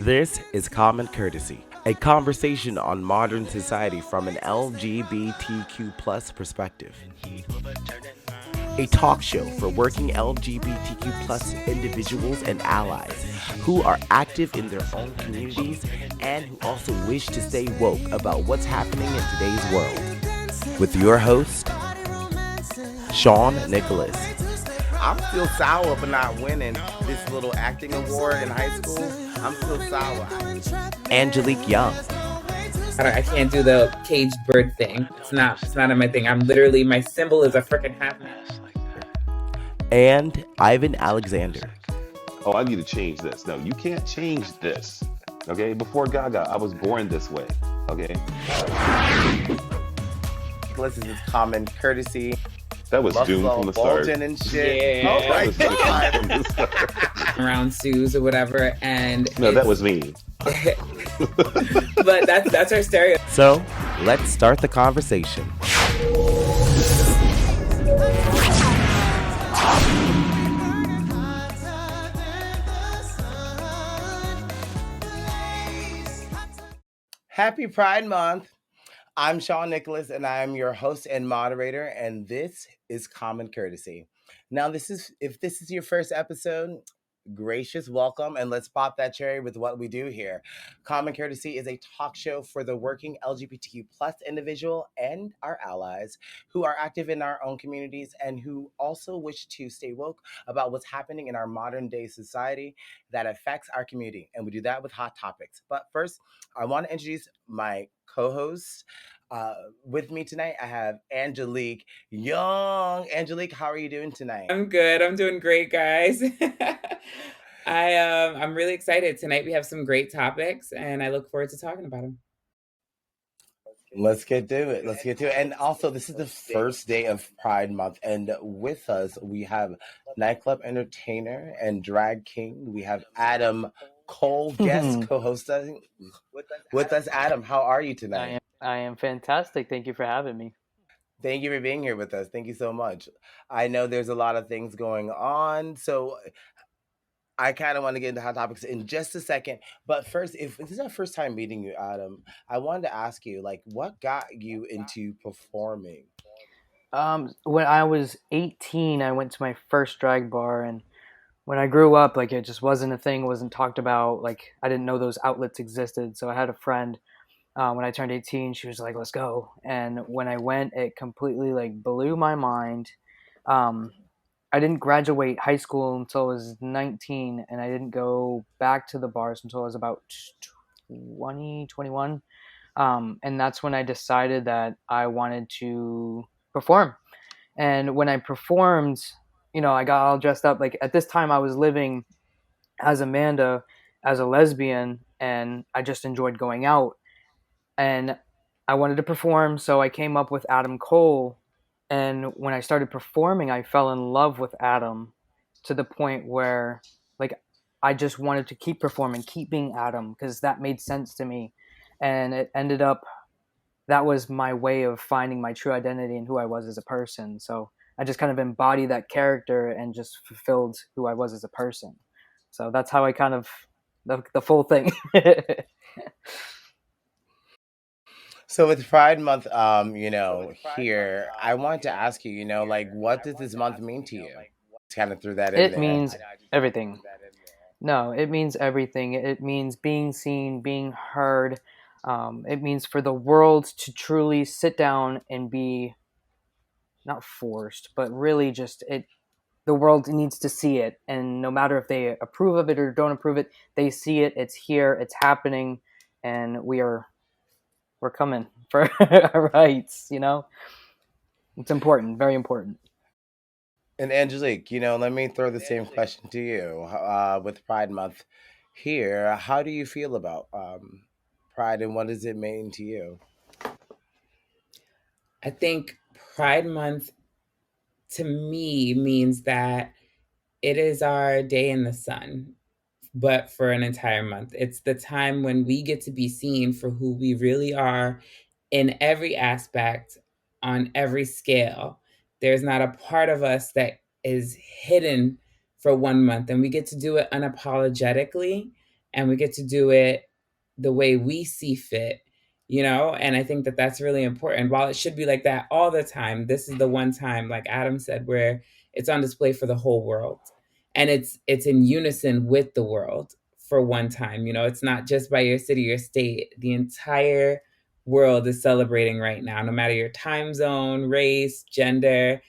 This is Common Courtesy, a conversation on modern society from an LGBTQ plus perspective. A talk show for working LGBTQ plus individuals and allies who are active in their own communities and who also wish to stay woke about what's happening in today's world. With your host, Sean Nicholas. I'm still sour for not winning this little acting award in high school. I'm still sour. Angelique Young. I can't do the caged bird thing. It's not my thing. I'm literally, my symbol is a freaking half man. And Ivan Alexander. Oh, I need to change this. No, you can't change this. Okay, before Gaga, I was born this way. Okay, This is Common Courtesy. that was doomed from the start. Bulging and shit. Yeah. Oh my That was god. doomed from the start. Around Sue's or whatever, and No, that was me. but that's our stereo. So, let's start the conversation. Happy Pride Month. I'm Sean Nicholas, and I am your host and moderator, and this is Common Courtesy. Now, if this is your first episode, gracious welcome, and let's pop that cherry with what we do here. Common Courtesy is a talk show for the working LGBTQ plus individual and our allies who are active in our own communities and who also wish to stay woke about what's happening in our modern day society that affects our community. And we do that with hot topics. But first, I want to introduce my co-host. With me tonight, I have Angelique Young. Angelique, how are you doing tonight? I'm good. I'm doing great, guys. I'm really excited. Tonight we have some great topics, and I look forward to talking about them. Let's get to it. Let's get to it. And also, this is the first day of Pride Month. And with us, we have nightclub entertainer and drag king. We have Adam Cole, guest co-hosting with us. Adam, how are you tonight? I am fantastic. Thank you for having me. Thank you for being here with us. Thank you so much. I know there's a lot of things going on. So I kind of want to get into hot topics in just a second. But first, if this is our first time meeting you, Adam, I wanted to ask you, like, what got you into performing? When I was 18, I went to my first drag bar, and when I grew up, like, it just wasn't a thing, wasn't talked about. Like, I didn't know those outlets existed. So I had a friend. When I turned 18, she was like, "Let's go." And when I went, it completely like blew my mind. Um, I didn't graduate high school until I was 19, and I didn't go back to the bars until I was about 20, 21. And that's when I decided that I wanted to perform. And when I performed, I got all dressed up. Like at this time, I was living as Amanda, as a lesbian, and I just enjoyed going out. And I wanted to perform, so I came up with Adam Cole. And when I started performing, I fell in love with Adam to the point where, like, I just wanted to keep performing, keep being Adam, because that made sense to me. And it ended up, that was my way of finding my true identity and who I was as a person. So I just kind of embodied that character and just fulfilled who I was as a person. So that's how I kind of, the full thing. So with Pride Month, here, I want to ask you, like, what does this month mean to you? Kind of threw that in It there. means everything. No, it means everything. It means being seen, being heard. It means for the world to truly sit down and be not forced, but really just it. The world needs to see it, and no matter if they approve of it or don't approve it, they see it. It's here. It's happening, and we're coming for our rights. It's important, very important. And Angelique, let me throw the same question to you. With Pride Month here, how do you feel about Pride, and what does it mean to you? I think Pride Month to me means that it is our day in the sun, but for an entire month. It's the time when we get to be seen for who we really are in every aspect, on every scale. There's not a part of us that is hidden for 1 month, and we get to do it unapologetically. and we get to do it the way we see fit, and I think that that's really important. While it should be like that all the time, this is the one time, like Adam said, where it's on display for the whole world, and it's in unison with the world for one time. It's not just by your city or state. The entire world is celebrating right now, no matter your time zone, race, gender,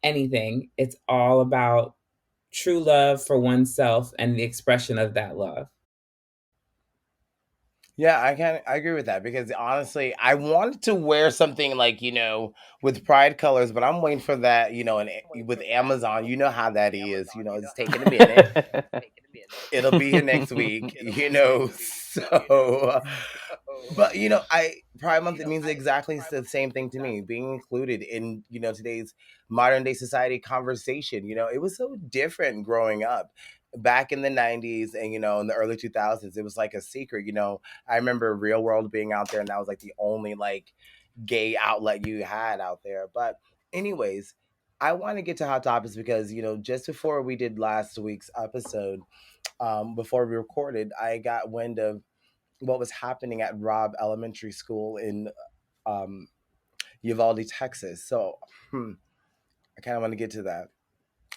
anything. It's all about true love for oneself and the expression of that love. Yeah, I agree with that because honestly, I wanted to wear something like, with pride colors, but I'm waiting for that, and with Amazon, you know how that is, it's taking a minute. It'll be here next week, so but I Pride Month, it means exactly the same thing to me. Being included in today's modern day society conversation. It was so different growing up back in the '90s and in the early 2000s. It was like a secret. I remember Real World being out there, and that was like the only like gay outlet you had out there. But anyways, I want to get to hot topics because just before we did last week's episode, before we recorded, I got wind of what was happening at Robb Elementary School in um, Uvalde, Texas. So I kind of want to get to that.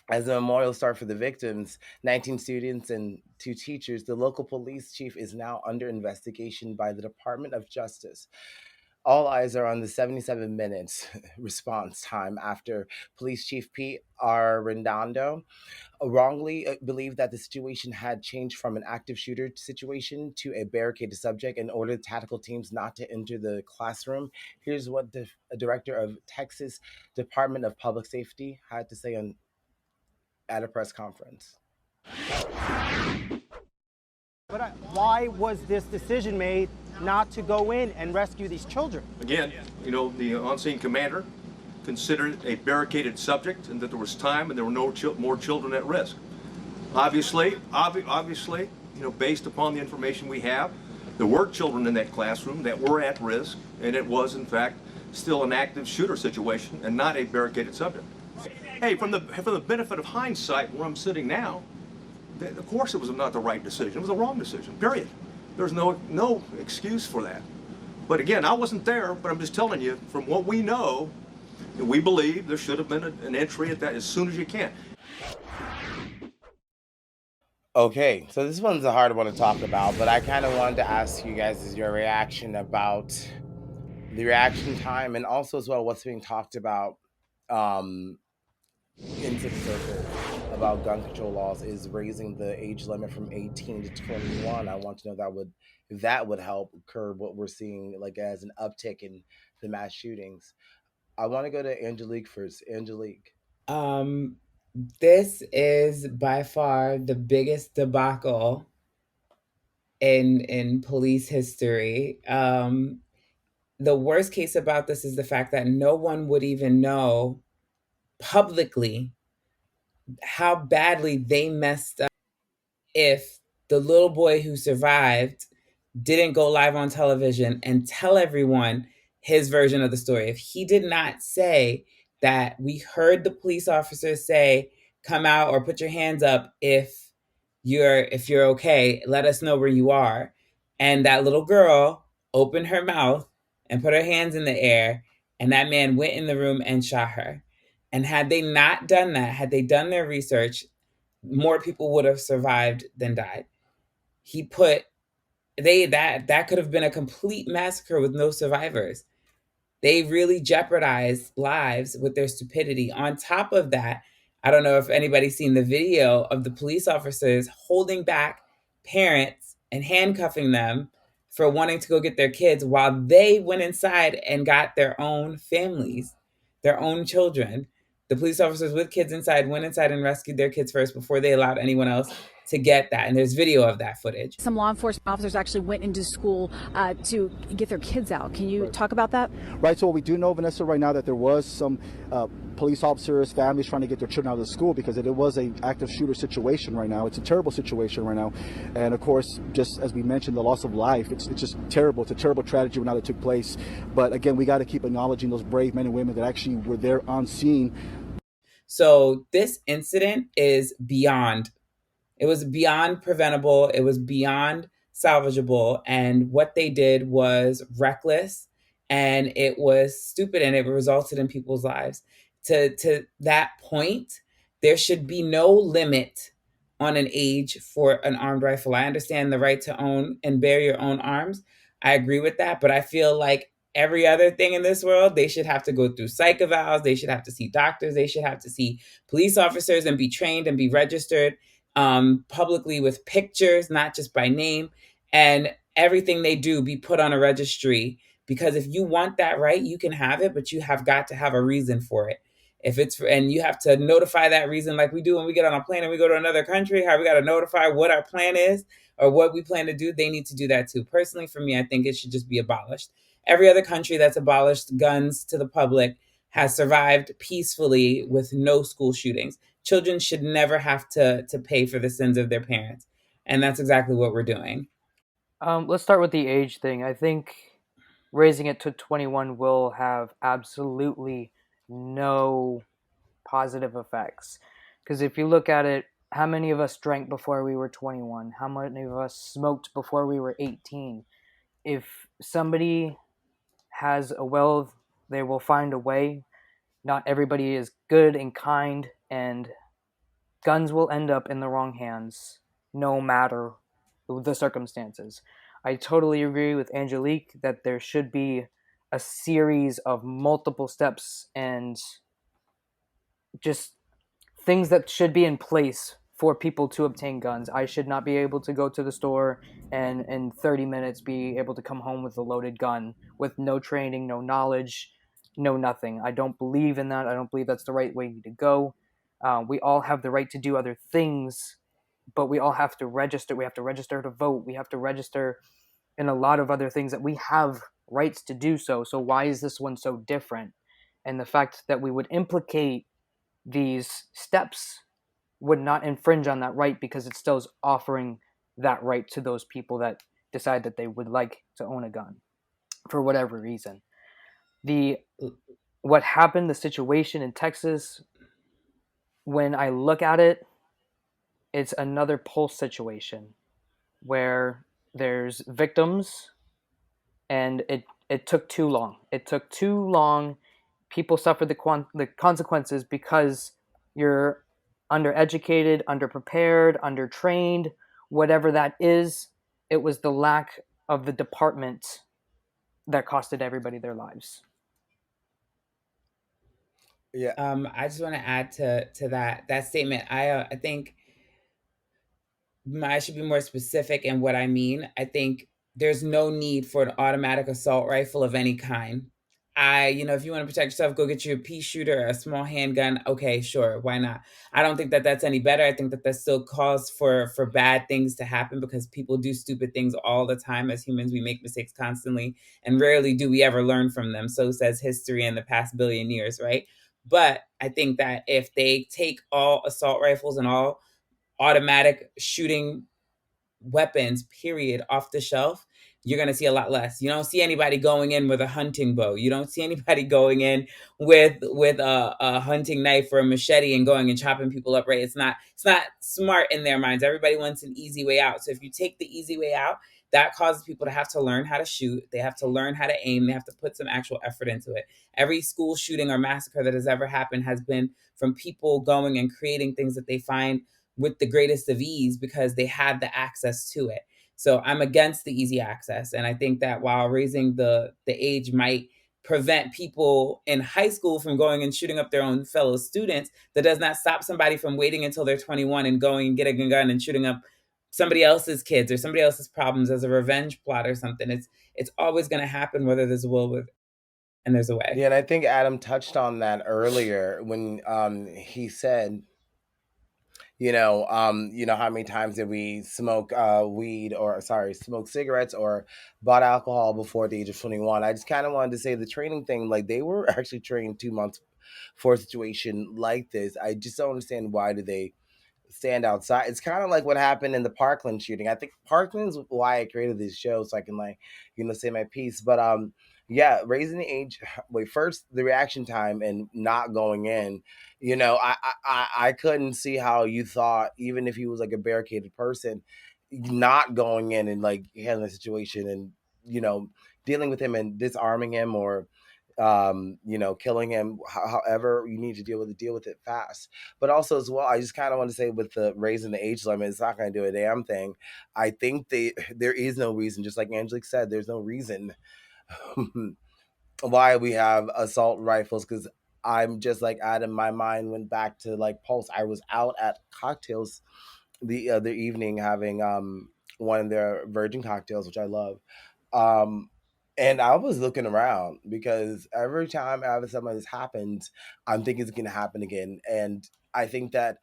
As a memorial start for the victims, 19 students and 2 teachers, the local police chief is now under investigation by the Department of Justice. All eyes are on the 77 minutes response time after Police Chief Pete Arredondo wrongly believed that the situation had changed from an active shooter situation to a barricaded subject and ordered tactical teams not to enter the classroom. Here's what the director of Texas Department of Public Safety had to say at a press conference. But why was this decision made not to go in and rescue these children? Again, the on-scene commander considered it a barricaded subject and that there was time and there were no more children at risk. Obviously, based upon the information we have, there were children in that classroom that were at risk, and it was, in fact, still an active shooter situation and not a barricaded subject. Hey, from the benefit of hindsight, where I'm sitting now, of course it was not the right decision. It was the wrong decision, period. There's no excuse for that. But again, I wasn't there, but I'm just telling you, from what we know, we believe there should have been an entry at that as soon as you can. Okay, so this one's a hard one to talk about, but I kind of wanted to ask you guys your reaction about the reaction time and also as well what's being talked about in some circles about gun control laws is raising the age limit from 18 to 21. I want to know if that would help curb what we're seeing like as an uptick in the mass shootings. I want to go to Angelique first. Angelique. This is by far the biggest debacle in police history. The worst case about this is the fact that no one would even know publicly how badly they messed up if the little boy who survived didn't go live on television and tell everyone his version of the story. If he did not say that we heard the police officers say, come out or put your hands up if you're okay, let us know where you are. And that little girl opened her mouth and put her hands in the air, and that man went in the room and shot her. And had they not done that, had they done their research, more people would have survived than died. That could have been a complete massacre with no survivors. They really jeopardized lives with their stupidity. On top of that, I don't know if anybody's seen the video of the police officers holding back parents and handcuffing them for wanting to go get their kids while they went inside and got their own families, their own children. The police officers with kids inside went inside and rescued their kids first before they allowed anyone else to get that. And there's video of that footage. Some law enforcement officers actually went into school to get their kids out. Can you talk about that? Right. So what we do know, Vanessa, right now that there was some police officers, families trying to get their children out of the school because it was an active shooter situation right now. It's a terrible situation right now. And of course, just as we mentioned, the loss of life, it's just terrible. It's a terrible tragedy now that took place. But again, we got to keep acknowledging those brave men and women that actually were there on scene. So this incident is beyond. It was beyond preventable. It was beyond salvageable. And what they did was reckless, and it was stupid, and it resulted in people's lives. To that point, there should be no limit on an age for an armed rifle. I understand the right to own and bear your own arms. I agree with that, but I feel like every other thing in this world, they should have to go through psych evals, they should have to see doctors, they should have to see police officers and be trained and be registered publicly with pictures, not just by name, and everything they do be put on a registry. Because if you want that right, you can have it, but you have got to have a reason for it. If it's and you have to notify that reason, like we do when we get on a plane and we go to another country, how we got to notify what our plan is or what we plan to do. They need to do that too. Personally, for me, I think it should just be abolished. Every other country that's abolished guns to the public has survived peacefully with no school shootings. Children should never have to pay for the sins of their parents, and that's exactly what we're doing. Let's start with the age thing. I think raising it to 21 will have absolutely no positive effects. Because if you look at it, how many of us drank before we were 21? How many of us smoked before we were 18? If somebody has a will, they will find a way. Not everybody is good and kind, and guns will end up in the wrong hands no matter the circumstances. I totally agree with Angelique that there should be a series of multiple steps and just things that should be in place for people to obtain guns. I should not be able to go to the store and in 30 minutes be able to come home with a loaded gun with no training, no knowledge, no nothing. I don't believe in that. I don't believe that's the right way to go. We all have the right to do other things, but we all have to register. We have to register to vote. We have to register in a lot of other things that we have rights to do so. So why is this one so different? And the fact that we would implicate these steps would not infringe on that right, because it still is offering that right to those people that decide that they would like to own a gun for whatever reason. What happened, the situation in Texas, when I look at it, it's another Pulse situation where there's victims, and it took too long. It took too long. People suffered the consequences because you're undereducated, underprepared, undertrained, whatever that is. It was the lack of the department that costed everybody their lives. Yeah. I just want to add to that statement. I think I should be more specific in what I mean. I think there's no need for an automatic assault rifle of any kind. If you want to protect yourself, go get you a pea shooter or a small handgun. Okay, sure, why not? I don't think that that's any better. I think that that still calls for bad things to happen, because people do stupid things all the time. As humans, we make mistakes constantly, and rarely do we ever learn from them. So says history in the past billion years, right? But I think that if they take all assault rifles and all automatic shooting weapons, period, off the shelf, you're going to see a lot less. You don't see anybody going in with a hunting bow. You don't see anybody going in with a hunting knife or a machete and going and chopping people up, right? It's not smart in their minds. Everybody wants an easy way out. So if you take the easy way out, that causes people to have to learn how to shoot. They have to learn how to aim. They have to put some actual effort into it. Every school shooting or massacre that has ever happened has been from people going and creating things that they find with the greatest of ease because they had the access to it. So I'm against the easy access. And I think that while raising the age might prevent people in high school from going and shooting up their own fellow students, that does not stop somebody from waiting until they're 21 and going and getting a gun and shooting up somebody else's kids or somebody else's problems as a revenge plot or something. It's always going to happen, whether there's a will and there's a way. Yeah, and I think Adam touched on that earlier when he said, how many times did we smoke smoke cigarettes or bought alcohol before the age of 21? I just kind of wanted to say the training thing, like they were actually trained 2 months for a situation like this. I just don't understand why do they stand outside. It's kind of like what happened in the Parkland shooting. I think Parkland's why I created this show so I can say my piece. But yeah, raising the age. Wait, first the reaction time and not going in. I couldn't see how you thought, even if he was like a barricaded person, not going in and like handling the situation and dealing with him and disarming him or killing him. However you need to deal with it fast. But also as well, I just kind of want to say with the raising the age limit, it's not going to do a damn thing. I think there is no reason, just like Angelique said, there's no reason why we have assault rifles. Because I'm just like Adam, my mind went back to like Pulse. I was out at cocktails the other evening having one of their virgin cocktails, which I love. Um and I was looking around because every time ever something this happens, I'm thinking it's gonna happen again. And I think that,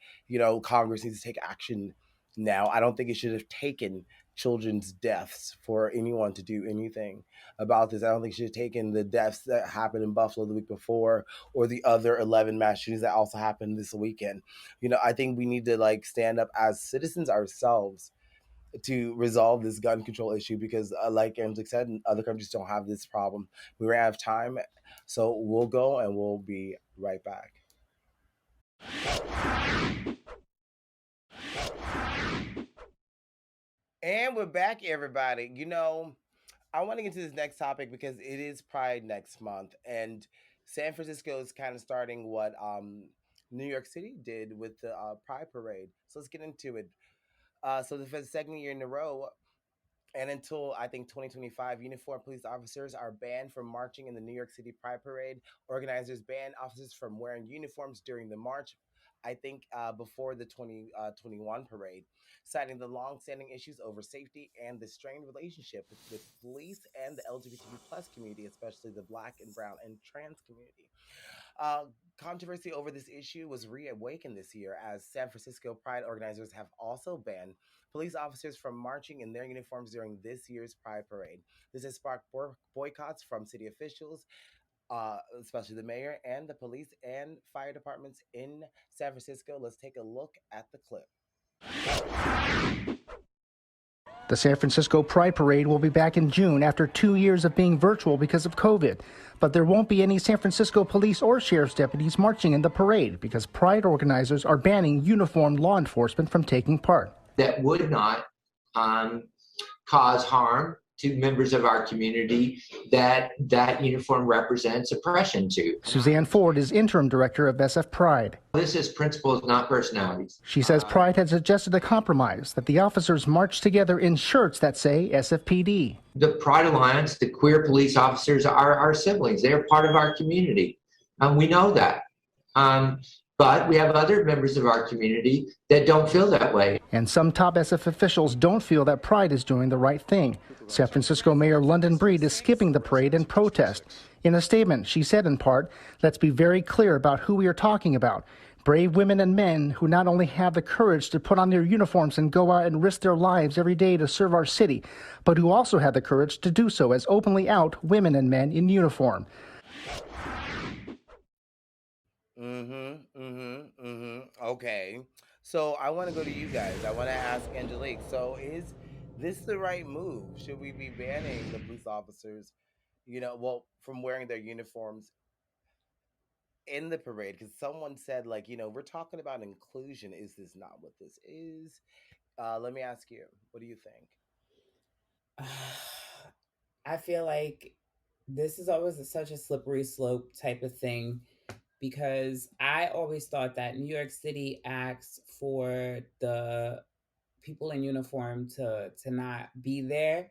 Congress needs to take action now. I don't think it should have taken children's deaths for anyone to do anything about this. I don't think it should have taken the deaths that happened in Buffalo the week before or the other 11 mass shootings that also happened this weekend. I think we need to like stand up as citizens ourselves to resolve this gun control issue because, like Angelique said, other countries don't have this problem. We ran out of time, so we'll go and we'll be right back. And we're back, everybody. I want to get to this next topic because it is Pride next month, and San Francisco is kind of starting what New York City did with the Pride Parade. So let's get into it. So for the second year in a row, and until I think 2025, uniformed police officers are banned from marching in the New York City Pride Parade. Organizers ban officers from wearing uniforms during the march. I think before the 2021 parade, citing the long-standing issues over safety and the strained relationship with police and the LGBTQ plus community, especially the Black and Brown and trans community. Uh, Controversy over this issue was reawakened this year as San Francisco Pride organizers have also banned police officers from marching in their uniforms during this year's Pride Parade. This has sparked boycotts from city officials, especially the mayor and the police and fire departments in San Francisco. Let's take a look at the clip. The San Francisco Pride Parade will be back in June after 2 years of being virtual because of COVID. But there won't be any San Francisco police or sheriff's deputies marching in the parade because Pride organizers are banning uniformed law enforcement from taking part. That would not cause harm to members of our community that uniform represents oppression to. Suzanne Ford is interim director of SF Pride. This is principles, not personalities. She says Pride had suggested a compromise, that the officers march together in shirts that say SFPD. The Pride Alliance, the queer police officers are our siblings. They are part of our community. We know that. But we have other members of our community that don't feel that way. And some top SF officials don't feel that Pride is doing the right thing. San Francisco Mayor London Breed is skipping the parade in protest. In a statement, she said in part, "Let's be very clear about who we are talking about. Brave women and men who not only have the courage to put on their uniforms and go out and risk their lives every day to serve our city, but who also have the courage to do so as openly out women and men in uniform." Okay. So I want to go to you guys. I want to ask Angelique. So is this the right move? Should we be banning the police officers, from wearing their uniforms in the parade? Because someone said, like, we're talking about inclusion. Is this not what this is? Let me ask you. What do you think? I feel like this is always such a slippery slope type of thing because I always thought that New York City asks for the people in uniform to not be there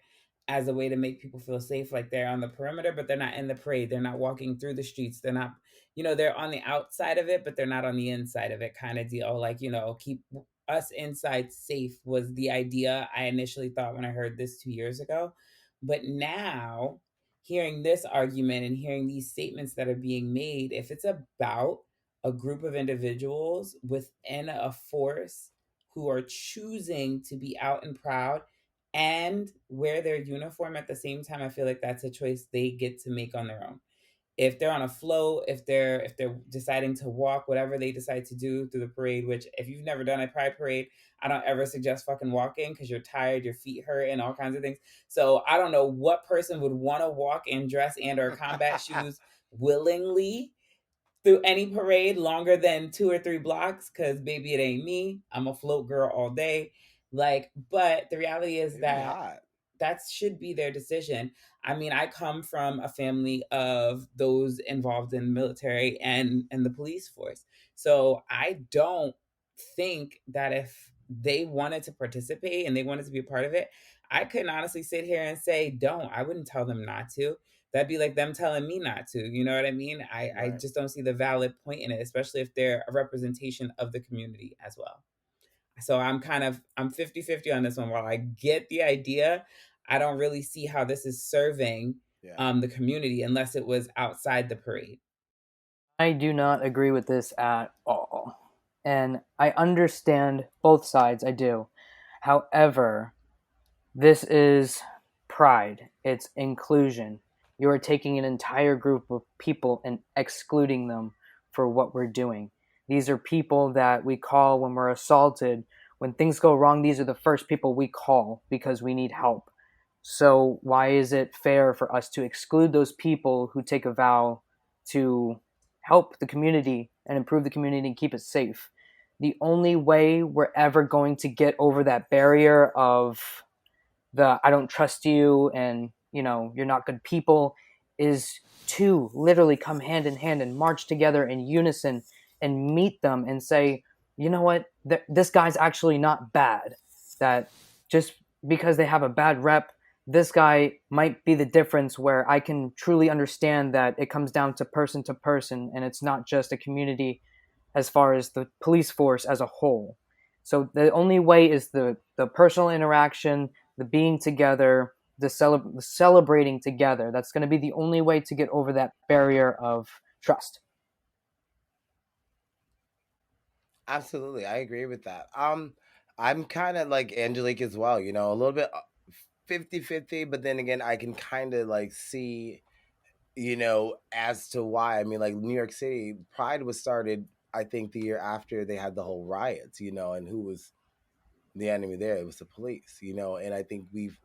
as a way to make people feel safe, like they're on the perimeter, but they're not in the parade. They're not walking through the streets. They're not, they're on the outside of it, but they're not on the inside of it kind of deal. Like, keep us inside safe was the idea I initially thought when I heard this 2 years ago. But now hearing this argument and hearing these statements that are being made, if it's about a group of individuals within a force who are choosing to be out and proud and wear their uniform at the same time, I feel like that's a choice they get to make on their own. If they're on a float, if they're deciding to walk, whatever they decide to do through the parade, which if you've never done a pride parade, I don't ever suggest fucking walking because you're tired, your feet hurt, and all kinds of things. So I don't know what person would want to walk in dress and or combat shoes willingly through any parade longer than 2 or 3 blocks, because baby, it ain't me. I'm a float girl all day. Like, but the reality is Maybe that not. that should be their decision. I mean, I come from a family of those involved in military and the police force. So I don't think that if they wanted to participate and they wanted to be a part of it, I couldn't honestly sit here and say don't. I wouldn't tell them not to. That'd be like them telling me not to. You know what I mean? I Right. just don't see the valid point in it, especially if they're a representation of the community as well. So I'm 50-50 on this one. While I get the idea, I don't really see how this is serving Yeah. the community unless it was outside the parade. I do not agree with this at all. And I understand both sides, I do. However, this is pride, it's inclusion. You are taking an entire group of people and excluding them for what we're doing. These are people that we call when we're assaulted. When things go wrong, these are the first people we call because we need help. So, why is it fair for us to exclude those people who take a vow to help the community and improve the community and keep it safe? The only way we're ever going to get over that barrier of the I don't trust you and you're not good people is to literally come hand in hand and march together in unison and meet them and say, you know what, this guy's actually not bad. That just because they have a bad rep, this guy might be the difference, where I can truly understand that it comes down to person and it's not just a community as far as the police force as a whole. So the only way is the personal interaction, the being together, the celebrating together. That's going to be the only way to get over that barrier of trust. Absolutely, I agree with that. I'm kind of like Angelique as well. A little bit 50-50, but then again, I can kind of like see, as to why. I mean, like New York City, Pride was started, I think, the year after they had the whole riots. And who was the enemy there? It was the police. And I think we've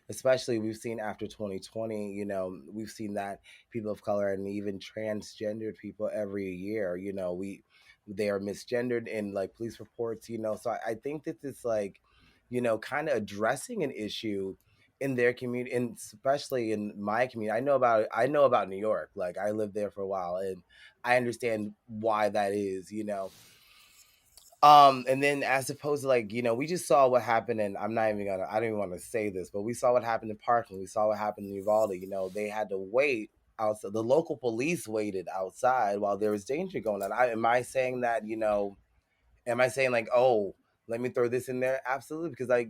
seen after 2020, we've seen that people of color and even transgendered people every year, they are misgendered in like police reports. So I think that it's like, kind of addressing an issue in their community, and especially in my community. I know about New York. Like, I lived there for a while, and I understand why that is. And then as opposed to, like, we just saw what happened, and I don't even want to say this, but we saw what happened in Parkland. We saw what happened in Uvalde. They had to wait outside. The local police waited outside while there was danger going on. Am I saying that, am I saying like, oh, let me throw this in there? Absolutely, because like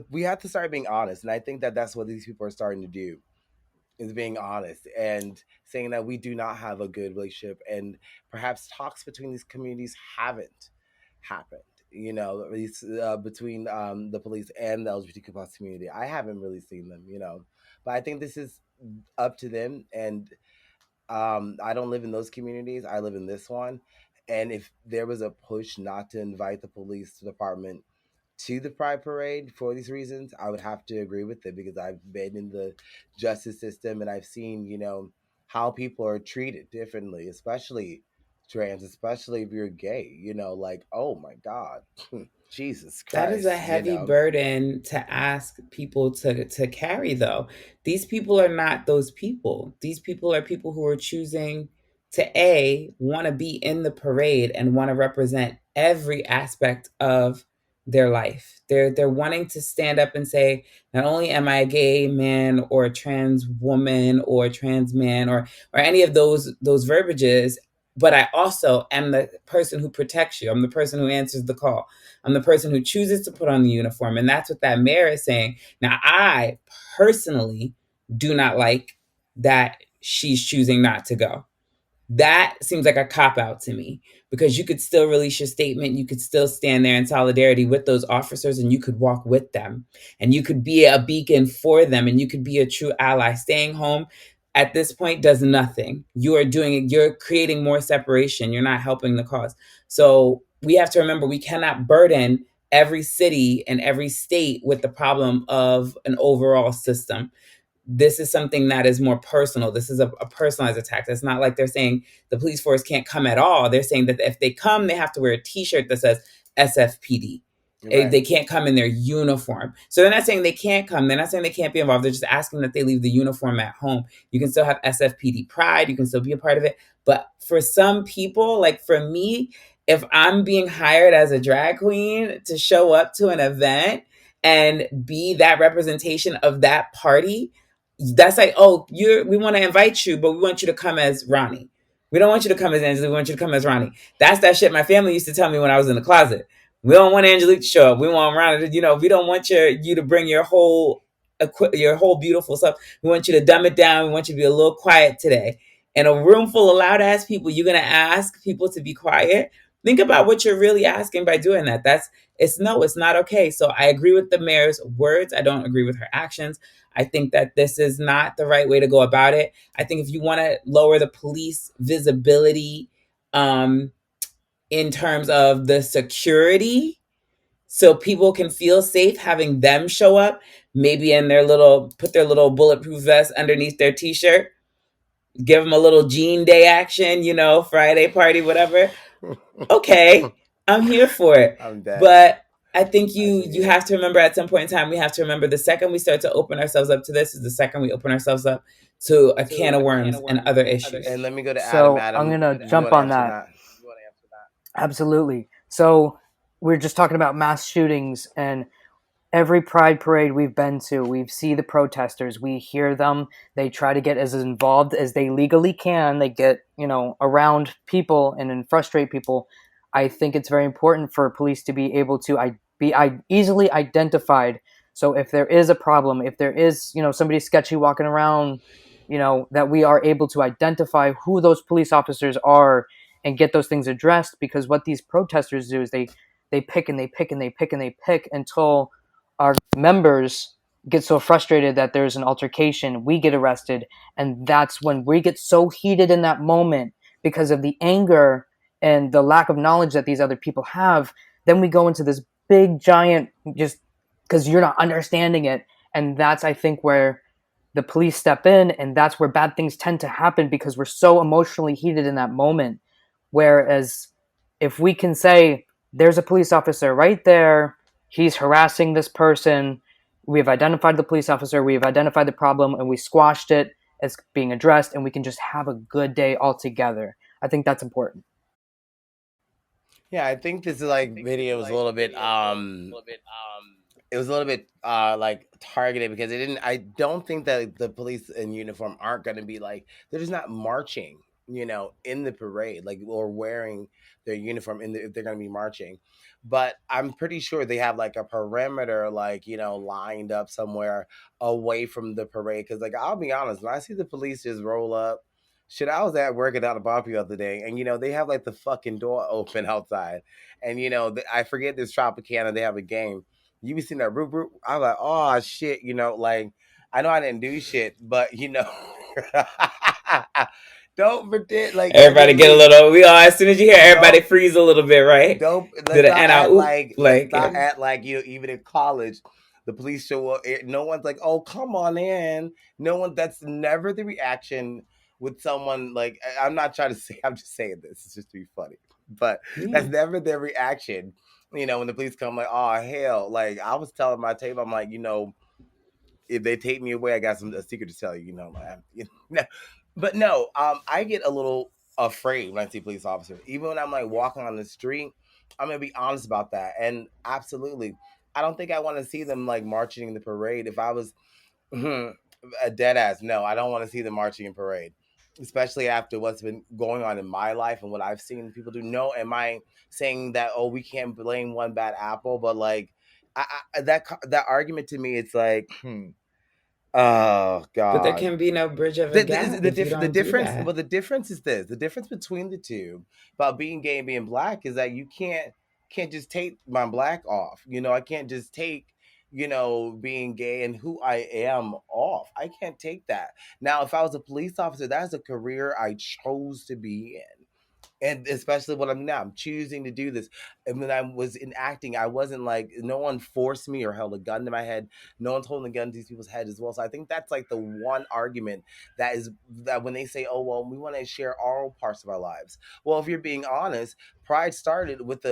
we have to start being honest, and I think that that's what these people are starting to do, is being honest and saying that we do not have a good relationship, and perhaps talks between these communities haven't happened. At least between the police and the LGBTQ plus community, I haven't really seen them. But I think this is up to them, and I don't live in those communities. I live in this one. And if there was a push not to invite the police department to the Pride Parade for these reasons, I would have to agree with it, because I've been in the justice system and I've seen, how people are treated differently, especially trans, especially if you're gay, like, oh my God, Jesus That is a heavy Christ. burden to ask people to carry, though. These people are not those people. These people are people who are choosing to want to be in the parade and want to represent every aspect of their life. They're wanting to stand up and say, not only am I a gay man or a trans woman or a trans man or any of those verbiages, but I also am the person who protects you. I'm the person who answers the call. I'm the person who chooses to put on the uniform. And that's what that mayor is saying. Now, I personally do not like that she's choosing not to go. That seems like a cop out to me, because you could still release your statement. You could still stand there in solidarity with those officers, and you could walk with them, and you could be a beacon for them, and you could be a true ally. Staying home at this point does nothing. You're creating more separation. You're not helping the cause. So we have to remember, we cannot burden every city and every state with the problem of an overall system. This is something that is more personal. This is a personalized attack. It's not like they're saying the police force can't come at all. They're saying that if they come, they have to wear a T-shirt that says SFPD. Right. They can't come in their uniform. So they're not saying they can't come. They're not saying they can't be involved. They're just asking that they leave the uniform at home. You can still have SFPD pride. You can still be a part of it. But for some people, like for me, if I'm being hired as a drag queen to show up to an event and be that representation of that party, that's like, oh, we want to invite you, but we want you to come as Ronnie. We don't want you to come as Angela. We want you to come as Ronnie. That's that shit my family used to tell me when I was in the closet. We don't want Angelique to show up. We want Ronnie. We don't want you to bring your whole beautiful stuff. We want you to dumb it down. We want you to be a little quiet today. In a room full of loud ass people, you're gonna ask people to be quiet. Think about what you're really asking by doing that. It's not okay. So I agree with the mayor's words. I don't agree with her actions. I think that this is not the right way to go about it. I think if you want to lower the police visibility, in terms of the security, so people can feel safe having them show up, maybe put their little bulletproof vest underneath their t-shirt, give them a little jean day action, Friday party, whatever. Okay, I'm here for it. I'm dead. But I think you have to remember, at some point in time, we have to remember the second we start to open ourselves up to this is the second we open ourselves up to a can of worms and other issues. And let me go to So Adam. I'm gonna jump on that. Absolutely. So we're just talking about mass shootings, and every pride parade we've been to, we see the protesters, we hear them, they try to get as involved as they legally can, they get around people and then frustrate people. I think it's very important for police to be able to be easily identified. So if there is a problem, if there is somebody sketchy walking around, that we are able to identify who those police officers are and get those things addressed. Because what these protesters do is they pick and they pick and they pick and they pick until our members get so frustrated that there's an altercation, we get arrested, and that's when we get so heated in that moment because of the anger and the lack of knowledge that these other people have. Then we go into this big giant, just because you're not understanding it, and that's, I think, where the police step in, and that's where bad things tend to happen because we're so emotionally heated in that moment. Whereas if we can say, there's a police officer right there, he's harassing this person, we've identified the police officer, we've identified the problem, and we squashed it, it's being addressed, and we can just have a good day all together. I think that's important. Yeah, I think this video was a little bit it was a little bit like targeted because I don't think that the police in uniform aren't going to be they're just not marching, in the parade, or wearing their uniform if they're going to be marching. But I'm pretty sure they have a perimeter, lined up somewhere away from the parade. Because I'll be honest, when I see the police just roll up, shit, I was at work at Bobby the other day, and they have the fucking door open outside, and I forget this Tropicana, they have a game. You be seeing that roop roop. I was like, oh shit, I know I didn't do shit, but don't pretend everybody get a little. As soon as you hear everybody freeze a little bit, right? Let's not act like even in college, the police show up. No one's like, oh, come on in. No one. That's never the reaction with someone I'm not trying to say. I'm just saying this. It's just to be funny, but that's never their reaction. When the police come, oh hell, I was telling my tape, I'm like, if they take me away, I got a secret to tell you. But no, I get a little afraid when I see police officers. Even when I'm walking on the street, I'm gonna be honest about that. And absolutely, I don't think I want to see them marching in the parade. If I was a dead ass, no, I don't want to see them marching in parade, especially after what's been going on in my life and what I've seen people do. No, am I saying that? Oh, we can't blame one bad apple, but that argument to me, it's oh God! But there can be no bridge of a gap. The difference. Well, the difference is this: the difference between the two about being gay and being black is that you can't just take my black off. I can't just take being gay and who I am off. I can't take that. Now, if I was a police officer, that's a career I chose to be in. And especially what I'm now, I'm choosing to do this. And when I was in acting, I wasn't no one forced me or held a gun to my head. No one's holding a gun to these people's heads as well. So I think that's the one argument that when they say, oh, well, we want to share all parts of our lives. Well, if you're being honest, Pride started with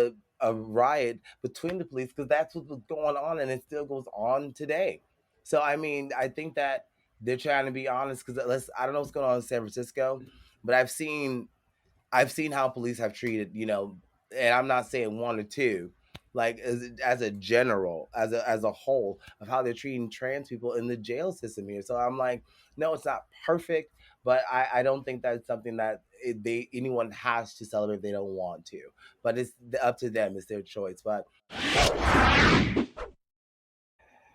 a riot between the police because that's what was going on and it still goes on today. So I mean, I think that they're trying to be honest because I don't know what's going on in San Francisco, but I've seen how police have treated, and I'm not saying one or two, like as a general, as a whole of how they're treating trans people in the jail system here. So I'm like, no, it's not perfect, but I don't think that's something that anyone has to celebrate if they don't want to. But it's up to them; it's their choice. But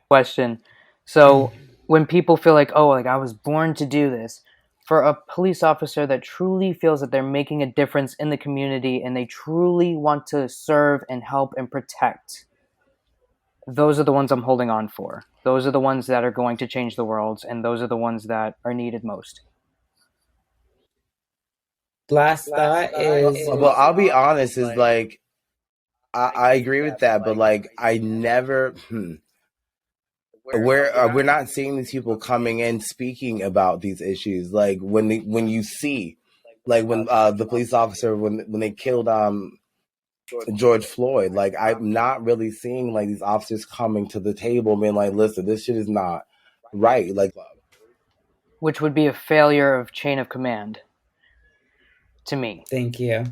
Question. So when people feel like, oh, like I was born to do this, for a police officer that truly feels that they're making a difference in the community and they truly want to serve and help and protect, those are the ones I'm holding on for. Those are the ones that are going to change the world, and those are the ones that are needed most. Last thought is well, I'll be honest, is like I agree with that, but like I never. We're not seeing these people coming in speaking about these issues. Like when you see, like when the police officer when they killed George Floyd, like I'm not really seeing like these officers coming to the table being like, listen, this shit is not right. Like, Which would be a failure of chain of command to me. thank you.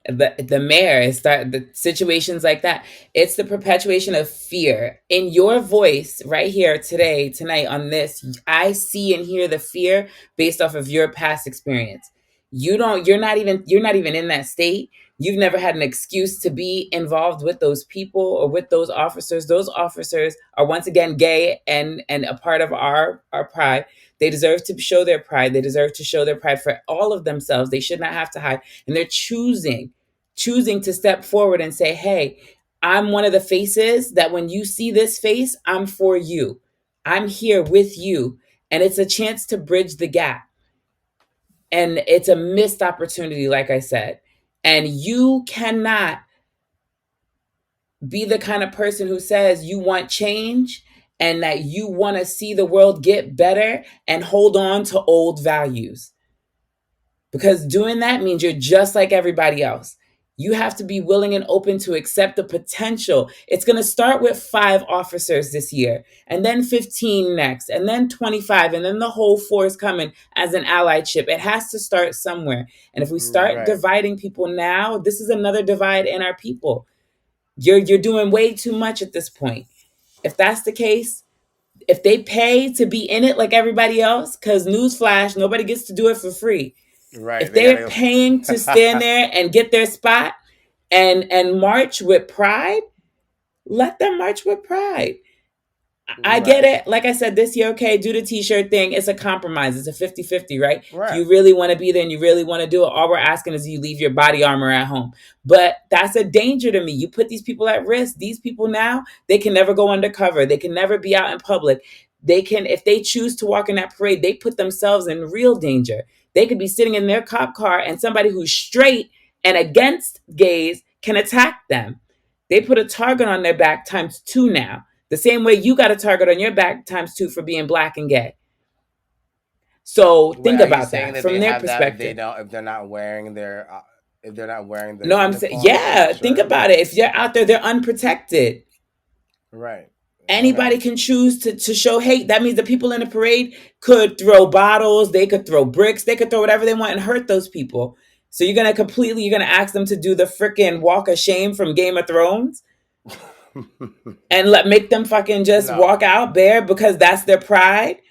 The mayor is the situations like that. It's the perpetuation of fear in your voice right here tonight on this. I see and hear the fear based off of your past experience. You're not even in that state. You've never had an excuse to be involved with those people or with those officers. Those officers are once again gay and a part of our pride. They deserve to show their pride. They deserve to show their pride for all of themselves. They should not have to hide. And they're choosing to step forward and say, hey, I'm one of the faces that when you see this face, I'm for you. I'm here with you. And it's a chance to bridge the gap. And it's a missed opportunity, like I said. And you cannot be the kind of person who says you want change and that you want to see the world get better and hold on to old values. Because doing that means you're just like everybody else. You have to be willing and open to accept the potential. It's going to start with 5 officers this year, and then 15 next, and then 25, and then the whole force coming as an allyship. It has to start somewhere. And if we start dividing people now, this is another divide in our people. You're doing way too much at this point. If that's the case, if they pay to be in it like everybody else, because newsflash, nobody gets to do it for free. Right. If they're paying to stand there and get their spot and march with pride, let them march with pride. I get it. Like I said, this year, okay, do the t-shirt thing. It's a compromise. It's a 50-50, right? If you really want to be there and you really want to do it, all we're asking is you leave your body armor at home. But that's a danger to me. You put these people at risk. These people now, they can never go undercover. They can never be out in public. They can, if they choose to walk in that parade, they put themselves in real danger. They could be sitting in their cop car and somebody who's straight and against gays can attack them. They put a target on their back times 2 now. The same way you got a target on your back times 2 for being black and gay. So think about that from their perspective. If they're not wearing their no, I'm saying, yeah, think about it. If you're out there, they're unprotected. Right. Anybody can choose to show hate. That means the people in the parade could throw bottles, they could throw bricks, they could throw whatever they want and hurt those people. So you're going to ask them to do the freaking walk of shame from Game of Thrones? And make them fucking just walk out bare because that's their pride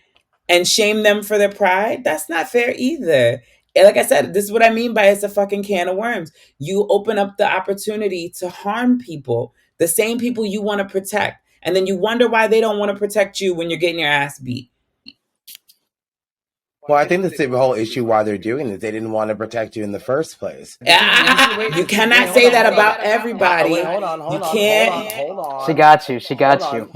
and shame them for their pride? That's not fair either. And like I said, this is what I mean by it's a fucking can of worms. You open up the opportunity to harm people, the same people you want to protect. And then you wonder why they don't want to protect you when you're getting your ass beat. Well, I think that's the whole issue why they're doing it. They didn't want to protect you in the first place. You cannot say that about everybody. Hold on. You can't. Hold on. She got you.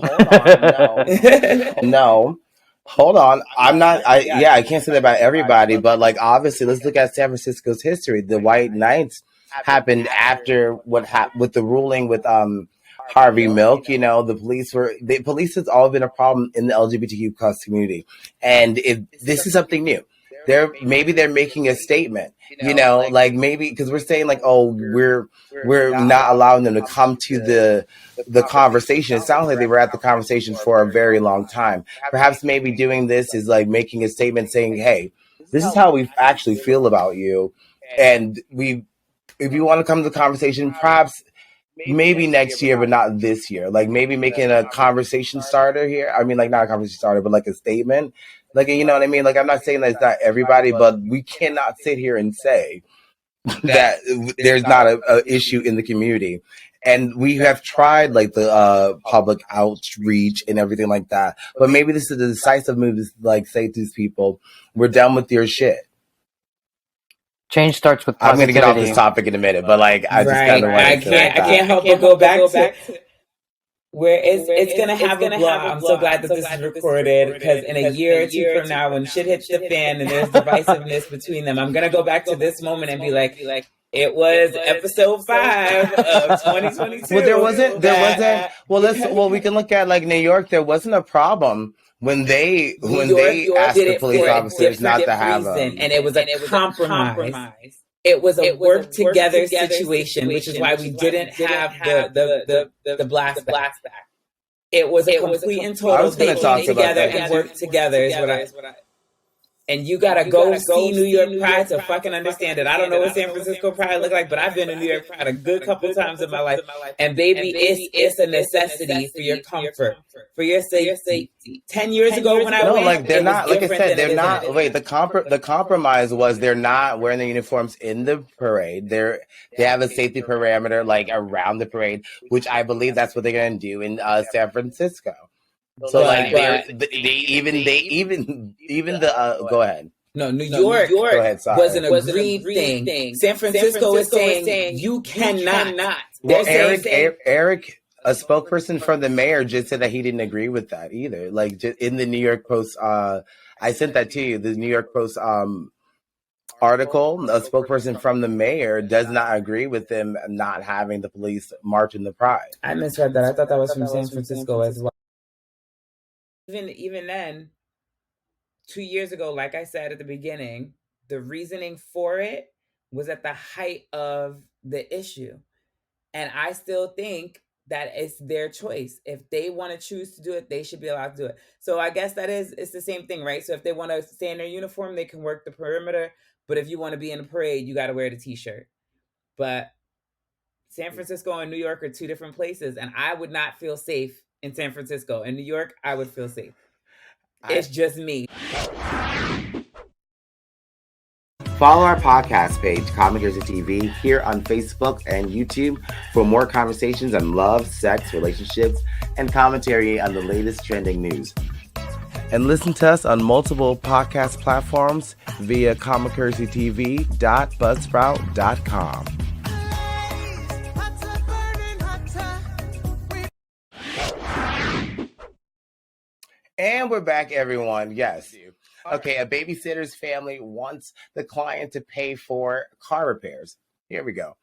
No. Hold on. I can't say that about everybody, but like obviously let's look at San Francisco's history. The White Knights happened after what happened with the ruling with Harvey Milk. The police has always been a problem in the LGBTQ plus community. And if this is something new, they're making a statement, like maybe because we're saying like, oh, we're not allowing them to come to the conversation. It sounds like they were at the conversation for a very long time. Perhaps maybe doing this is like making a statement saying, hey, this is how we actually feel about you, and if you want to come to the conversation, perhaps maybe next year, but not this year. Like maybe making a conversation starter here. I mean, like not a conversation starter, but like a statement. Like, you know what I mean? Like, I'm not saying that it's not everybody, but we cannot sit here and say that there's not a issue in the community. And we have tried like the public outreach and everything like that. But maybe this is the decisive move to like say to these people, we're done with your shit. Change starts with I'm positivity. going to get off this topic in a minute, but like I just kind of I can't help but go back to where it's gonna have a blog. I'm so glad that this is recorded because in a year or two from now, when shit hits the fan and there's divisiveness between them, I'm gonna go back to this moment and be like, it was episode 5 of 2022. Well, there wasn't. Well, we can look at like New York. There wasn't a problem when they asked the police officers not to have them, and it was a compromise. It was a work together situation, which is why we didn't have the blast back. It was a complete and total. They came together and worked together. Is what I. And you gotta go see New York Pride to fucking understand it. I don't know what San Francisco Pride look like, but I've been to New York Pride a good couple times in my life. And baby, it's a necessity for your comfort, for your safety. 10 years ago when I went, like they're not. Like I said, they're not. Wait, the compromise was they're not wearing the uniforms in the parade. They have a safety parameter like around the parade, which I believe that's what they're gonna do in San Francisco. So like even the go ahead. No, New York go ahead, sorry. was an agreed thing. San Francisco is saying you cannot. Well, Eric, a spokesperson from the mayor, just said that he didn't agree with that either. Like just in the New York Post, I sent that to you. The New York Post article, a spokesperson from the mayor does not agree with them not having the police march in the Pride. I misread that. I thought that was from San Francisco as well. Even then, 2 years ago, like I said at the beginning, the reasoning for it was at the height of the issue. And I still think that it's their choice. If they want to choose to do it, they should be allowed to do it. So I guess it's the same thing, right? So if they want to stay in their uniform, they can work the perimeter. But if you want to be in a parade, you got to wear the t-shirt. But San Francisco and New York are two different places. And I would not feel safe in San Francisco. In New York, I would feel safe. It's just me. Follow our podcast page, Common Courtesy TV, here on Facebook and YouTube for more conversations on love, sex, relationships, and commentary on the latest trending news. And listen to us on multiple podcast platforms via commoncourtesytv.buzzsprout.com. And we're back, everyone. Yes. Okay, a babysitter's family wants the client to pay for car repairs. Here we go.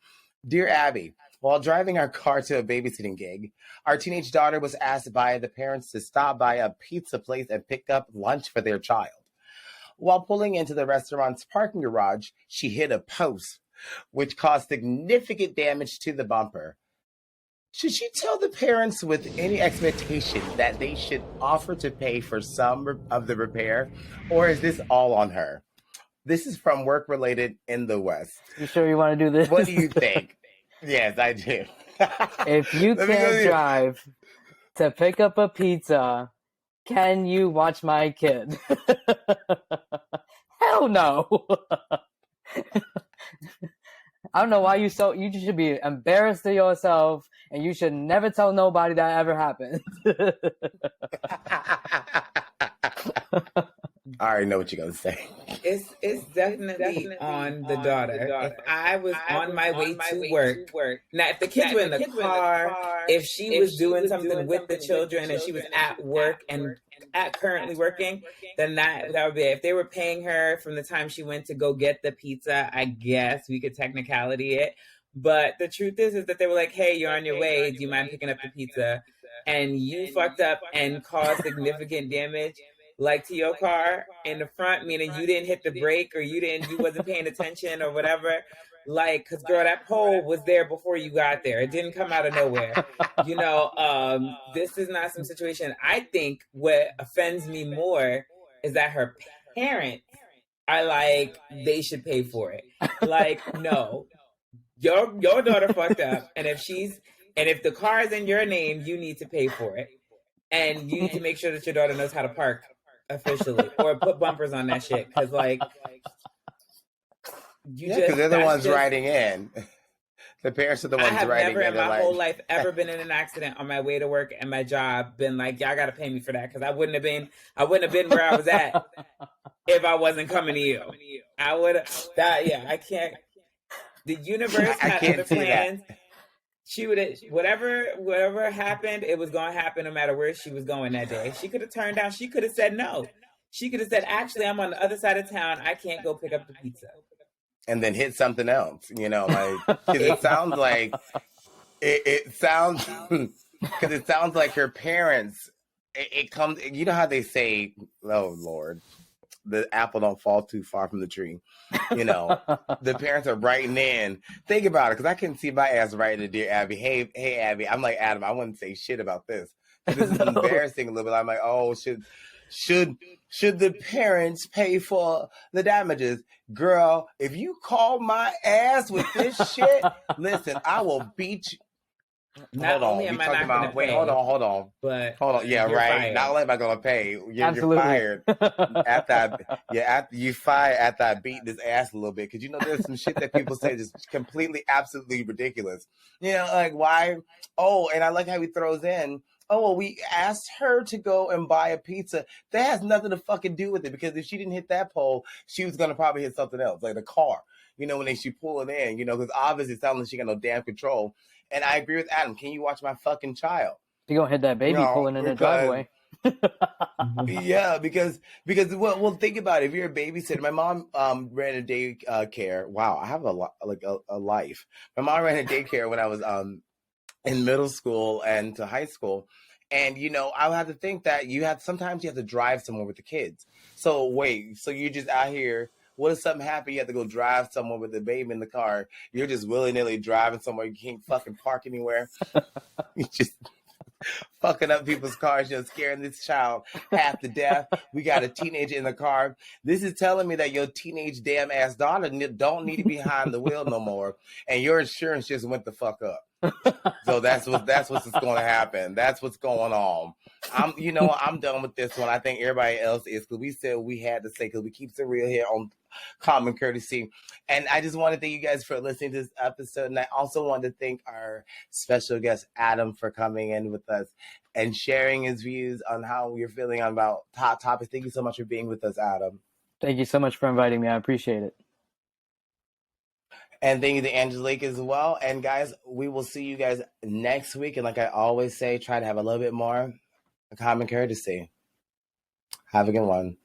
Dear Abby, while driving our car to a babysitting gig, our teenage daughter was asked by the parents to stop by a pizza place and pick up lunch for their child. While pulling into the restaurant's parking garage, she hit a post, which caused significant damage to the bumper. Should she tell the parents with any expectation that they should offer to pay for some of the repair, or is this all on her? This is from Work Related in the West. You sure you want to do this? What do you think? Yes, I do. If you can't drive to pick up a pizza, can you watch my kid? Hell no. I don't know why you should be embarrassed to yourself, and you should never tell nobody that ever happened. I already know what you're gonna say. It's definitely on the daughter. If I was on my way to work, now if the kids were in the car, if she was doing something with the children and she was at work and currently working, then that would be it. If they were paying her from the time she went to go get the pizza, I guess we could technicality it. But the truth is that they were like, hey, you're on your way. Do you mind picking up the pizza? And you fucked up and caused significant damage. like to your car in the front, meaning you didn't hit the brake or you wasn't paying attention or whatever. Like, cause girl, that pole was there before you got there. It didn't come out of nowhere. This is not some situation. I think what offends me more is that her parents are like, they should pay for it. Like, no, your daughter fucked up, and if the car is in your name, you need to pay for it, and you need to make sure that your daughter knows how to park officially, or put bumpers on that shit, because like, because they're the ones riding in. The parents are the ones riding in. I have never in my whole life ever been in an accident on my way to work and my job been like, y'all got to pay me for that, because I wouldn't have been where I was at if I wasn't coming to you. I would have. I can't. The universe had other plans. She would have, whatever happened, it was going to happen no matter where she was going that day. She could have turned down. She could have said no. She could have said, actually, I'm on the other side of town. I can't go pick up the pizza. And then hit something else, like, because it sounds like, it sounds, because it sounds like her parents, it comes, you know how they say, oh Lord, the apple don't fall too far from the tree. The parents are writing in. Think about it, because I can see my ass writing to Dear Abby. Hey, Abby. I'm like, Adam, I wouldn't say shit about this. This is embarrassing a little bit. I'm like, oh, should the parents pay for the damages? Girl, if you call my ass with this shit, listen, I will beat you. Not only am I not going to pay. Hold on. But hold on. Yeah, right. Fired. Not only am I going to pay, you're fired. After you fired after I beat this ass a little bit, because there's some shit that people say is completely, absolutely ridiculous. Like why? Oh, and I like how he throws in, oh, well, we asked her to go and buy a pizza. That has nothing to fucking do with it, because if she didn't hit that pole, she was going to probably hit something else, like the car. When she pull it in, because obviously it sounds like she got no damn control. And I agree with Adam. Can you watch my fucking child? You gonna hit that baby pulling in the driveway. Yeah, because well, think about it. If you're a babysitter, my mom ran a daycare. Wow, I have a life. My mom ran a daycare when I was in middle school and to high school. And, I would have to think that sometimes you have to drive somewhere with the kids. So you're just out here. What if something happened? You have to go drive somewhere with the baby in the car. You're just willy-nilly driving somewhere. You can't fucking park anywhere. You just fucking up people's cars, scaring this child half to death. We got a teenager in the car. This is telling me that your teenage damn ass daughter don't need to be behind the wheel no more. And your insurance just went the fuck up. So that's what's going to happen. That's what's going on. I'm done with this one. I think everybody else is, because we said we had to say, because we keep it real here on Common Courtesy. And I just want to thank you guys for listening to this episode. And I also want to thank our special guest, Adam, for coming in with us and sharing his views on how you're feeling about hot topics. Thank you so much for being with us, Adam. Thank you so much for inviting me. I appreciate it. And thank you to Angelique as well. And guys, we will see you guys next week. And like I always say, try to have a little bit more common courtesy. Have a good one.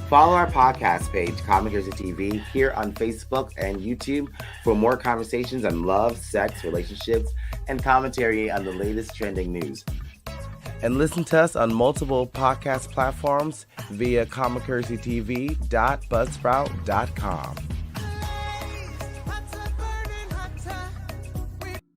Follow our podcast page, Common Courtesy TV, here on Facebook and YouTube for more conversations on love, sex, relationships, and commentary on the latest trending news. And listen to us on multiple podcast platforms via commoncourtesytv.buzzsprout.com.